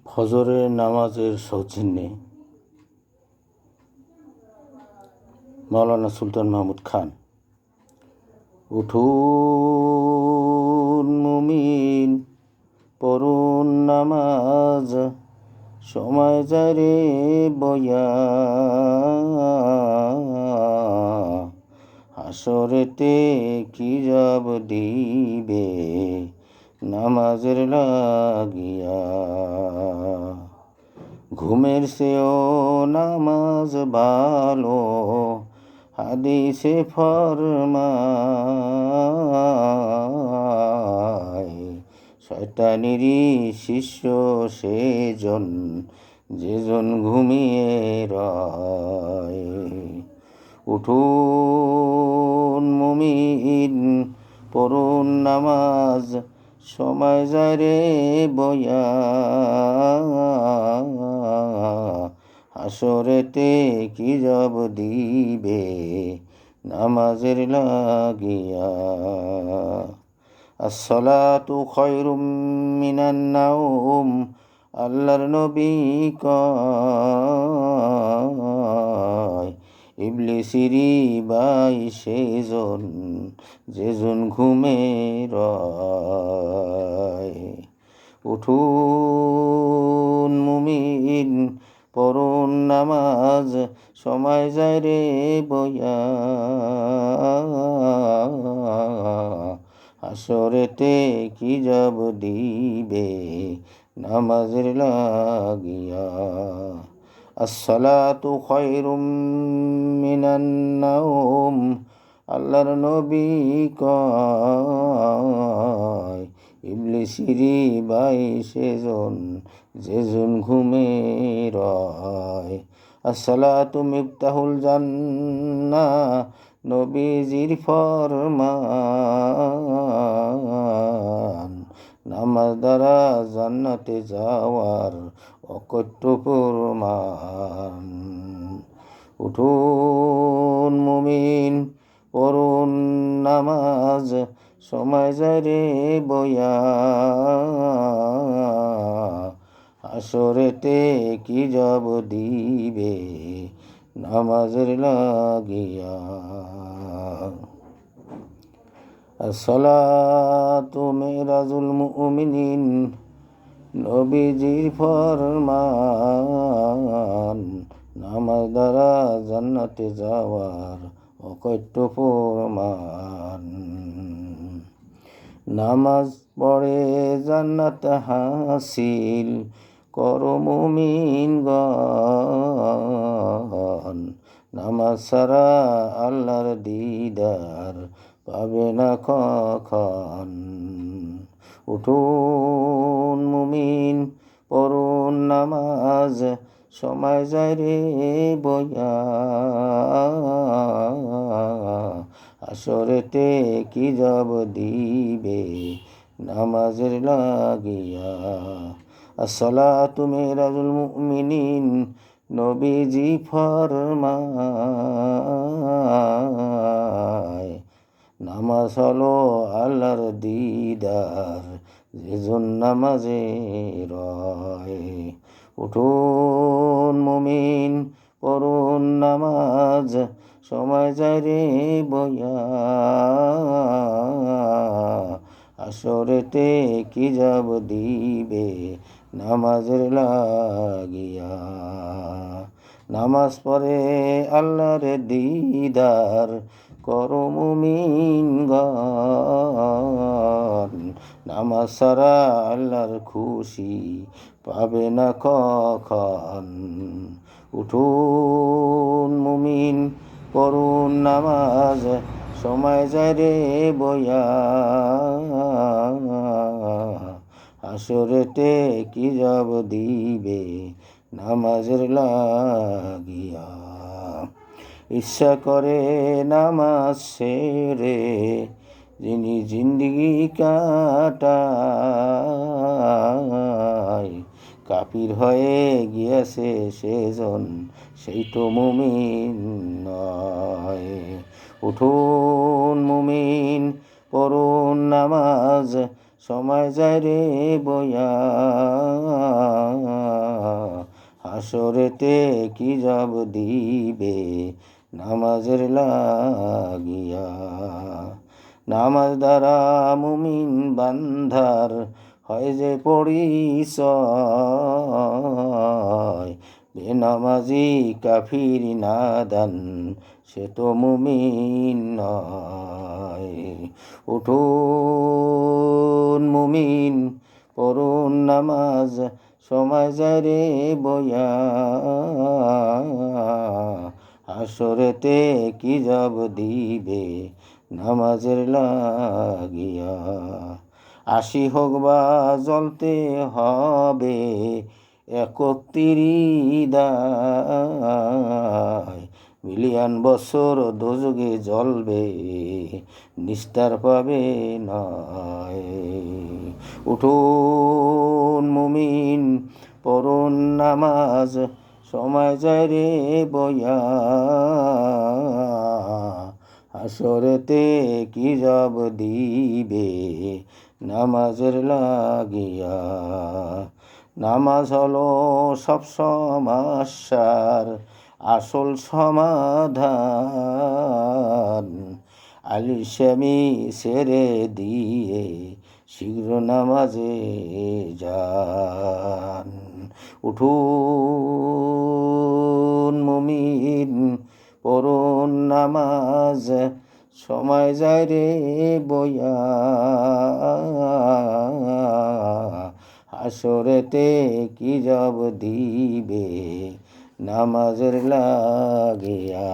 ফজরের নামাজের সৌজন্যে মাওলানা সুলতান মাহমুদ খান। উঠুন মুমিন, পড়ুন নামাজ, সময় যায় রে বয়া, হাসরেতে কি জব দিবে নামাজের লাগিয়া। ঘুমের চেয়েও নামাজ ভালো, হাদিসে ফরমায়। শয়তানেরই শিষ্য সেজন, যেজন ঘুমিয়ে রয়। উঠুন মুমিন, পড়ুন নামাজ, সময় যায় রে বয়া, হাসরেতে কি জব দিবে নামাজের লাগিয়া। আসসালাতু খায়রুম মিনান নাওম, আল্লাহর নবী কয়। ইবলিসিরি বাই সেজন, যেজন ঘুমে রয়। উঠুন মুমিন, পড়ুন নামাজ, সময় যায় রে বয়া, হাসরেতে কি জব দিবে নামাজের লাগিয়া। আসসালাতু খায়রুম মিনান নাওম, আল্লাহর নবী কয়। ইবলিসিরি বাই সেজন, যেজন ঘুমে রয়। আসসালাতু মিফতাহুল জান্নাহ, নবীজির ফরমান। নামাজ দ্বারা জান্নাতে যাওয়ার অকট্য প্রমাণ। উঠুন মুমিন, পড়ুন নামাজ, সময় যায় রে বয়া, হাসরেতে কি জব দিবে নামাজের লাগিয়া। আসসালাতু মিরাজুল মুমিনিন, নবীজির ফরমান। নামাজ দ্বারা জান্নাতে যাওয়ার অকট্য প্রমাণ। নামাজ পড়ে জান্নাত হাসিল করো মুমিনগণ। নামাজ ছাড়া আল্লাহর দিদার পাবে না কখন। উঠুন মুমিন, পড়ুন নামাজ, সময় যায় রে বয়া, হাসরেতে কি জব দিবে নামাজের লাগিয়া। আসসালাতু মিরাজুল মুমিনিন, নবীজি ফরমায়। নামাজ হলো আল্লাহর দিদার, যেজন নামাজে রয়। উঠুন মুমিন, পড়ুন নামাজ, সময় যায় রে বয়া, হাসরেতে কি জব দিবে নামাজের লাগিয়া। নামাজ পড়ে আল্লাহর দিদার করো মুমিনগণ। নামাজ ছাড়া আল্লাহর খুশি পাবে না কখন। উঠুন মুমিন, পড়ুন নামাজ, সময় যায় রে বয়া, হাসরেতে কি জব দিবে নামাজের লাগিয়া। ইচ্ছা করে নামাজ সেরে যিনি জিন্দিগি কাটায়, কাফির হয়ে গিয়েছে সেজন, সেই তো মুমিন নয়। উঠুন মুমিন, পড়ুন নামাজ, সময় সময় যায় রে বয়া, হাসরেতে কি জব দিবে নামাজের লাগিয়া। নামাজ দ্বারা মুমিন বান্ধার হয় যে পরিচয়, বেনামাজি কাফির নাদান সে তো মুমিন নয়। উঠুন মুমিন পড়ুন নামাজ, সময় যায় রে বয়া, হাসরেতে কি জব দিবে নামাজের লাগিয়া। আশি হোক বা জ্বলতে হবে একত্রিশ দায়, মিলিয়ন বছর দোজগে জ্বলবে নিস্তার পাবে নয়। উঠুন মুমিন পড়ুন নামাজ, সময় যায় রে বয়া, হাসরেতে কি জব দিবে নামাজের লাগিয়া। নামাজ হলো সব সমস্যার আসল সমাধান, আলিস্যামি ছেড়ে দিয়ে শীঘ্র নামাজে যান। উঠুন মুমিন পড়ুন নামাজ, সময় যায় রে বয়া, হাসরেতে কি জব দিবে নামাজের লাগিয়া।